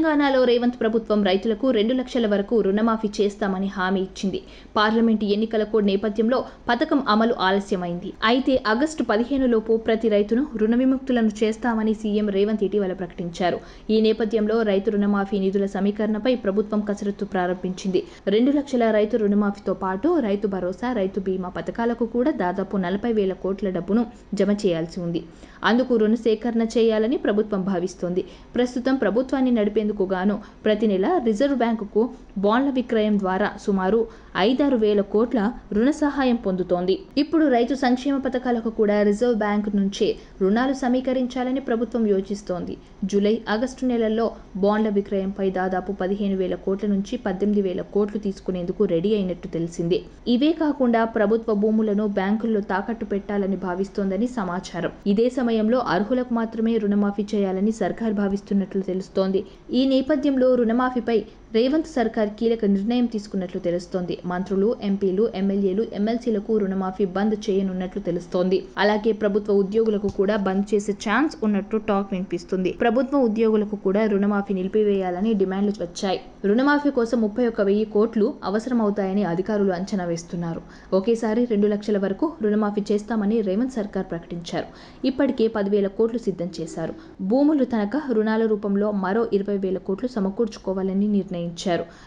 తెలంగాణలో రేవంత్ ప్రభుత్వం రైతులకు 2 లక్షల వరకు రుణమాఫీ చేస్తామని హామీ ఇచ్చింది. పార్లమెంటు ఎన్నికల కోడ్ నేపథ్యంలో పథకం అమలు ఆలస్యమైంది. అయితే ఆగస్టు 15 లోపు ప్రతి రైతును రుణ విముక్తులను చేస్తామని సీఎం రేవంత్ ఇటీవల ప్రకటించారు. ఈ నేపథ్యంలో రైతు రుణమాఫీ నిధుల సమీకరణపై ప్రభుత్వం కసరత్తు ప్రారంభించింది. 2 లక్షల రైతు రుణమాఫీతో పాటు రైతు భరోసా, రైతు బీమా పథకాలకు కూడా దాదాపు 40,000 కోట్ల డబ్బును జమ చేయాల్సి ఉంది. అందుకు రుణ సేకరణ చేయాలని ప్రభుత్వం భావిస్తోంది. ప్రస్తుతం ప్రభుత్వాన్ని నడిపేందుకు గాను ప్రతి నెల రిజర్వ్ బ్యాంకుకు బాండ్ల విక్రయం ద్వారా సుమారు 5-6 వేల కోట్ల రుణ సహాయం పొందుతోంది. ఇప్పుడు రైతు సంక్షేమ పథకాలకు కూడా రిజర్వ్ బ్యాంకు నుంచే రుణాలు సమీకరించాలని ప్రభుత్వం యోచిస్తోంది. జూలై, ఆగస్టు నెలల్లో బాండ్ల విక్రయంపై దాదాపు 15,000 కోట్ల నుంచి 18,000 కోట్లు తీసుకునేందుకు రెడీ అయినట్టు తెలిసిందే. ఇవే కాకుండా ప్రభుత్వ భూములను బ్యాంకుల్లో తాకట్టు పెట్టాలని భావిస్తోందని సమాచారం. ఇదే సమయంలో అర్హులకు మాత్రమే రుణమాఫీ చేయాలని సర్కార్ భావిస్తున్నట్లు తెలుస్తోంది. ఈ నేపథ్యంలో రుణమాఫీపై రేవంత్ సర్కార్ కీలక నిర్ణయం తీసుకున్నట్లు తెలుస్తోంది. మంత్రులు, ఎంపీలు, ఎమ్మెల్యేలు, ఎమ్మెల్సీలకు రుణమాఫీ బంద్ చేయనున్నట్లు తెలుస్తోంది. అలాగే ప్రభుత్వ ఉద్యోగులకు కూడా బంద్ చేసే ఛాన్స్ ఉన్నట్టు టాక్ వినిపిస్తుంది. ప్రభుత్వ ఉద్యోగులకు కూడా రుణమాఫీ నిలిపివేయాలని డిమాండ్లు వచ్చాయి. రుణమాఫీ కోసం 31,000 కోట్లు అవసరమవుతాయని అధికారులు అంచనా వేస్తున్నారు. ఒకేసారి 2 లక్షల వరకు రుణమాఫీ చేస్తామని రేవంత్ సర్కార్ ప్రకటించారు. ఇప్పటికే 10,000 కోట్లు సిద్ధం చేశారు. భూములు తనఖా రుణాల రూపంలో మరో 20,000 కోట్లు సమకూర్చుకోవాలని నిర్ణయించారు.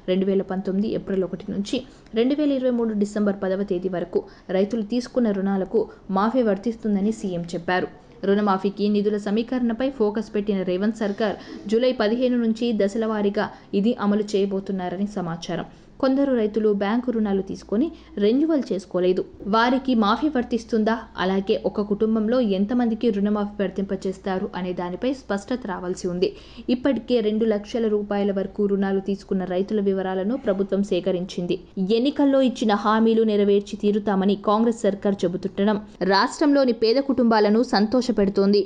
2019 ఏప్రిల్ 1 నుంచి 2023 డిసెంబర్ 10వ తేదీ వరకు రైతులు తీసుకున్న రుణాలకు మాఫీ వర్తిస్తుందని సీఎం చెప్పారు. రుణమాఫీకి నిధుల సమీకరణపై ఫోకస్ పెట్టిన రేవంత్ సర్కార్ జూలై 15 నుంచి దశలవారీగా ఇది అమలు చేయబోతున్నారని సమాచారం. కొందరు రైతులు బ్యాంకు రుణాలు తీసుకొని రెన్యువల్ చేసుకోలేదు. వారికి మాఫీ వర్తిస్తుందా? అలాగే ఒక కుటుంబంలో ఎంతమందికి రుణమాఫీ వర్తింపచేస్తారు అనే దానిపై స్పష్టత రావాల్సి ఉంది. ఇప్పటికే 2 లక్షల రూపాయల వరకు రుణాలు తీసుకున్న రైతుల వివరాలను ప్రభుత్వం సేకరించింది. ఎన్నికల్లో ఇచ్చిన హామీలు నెరవేర్చి తీరుతామని కాంగ్రెస్ సర్కార్ చెబుతుండడం రాష్ట్రంలోని పేద కుటుంబాలను సంతోషపెడుతోంది.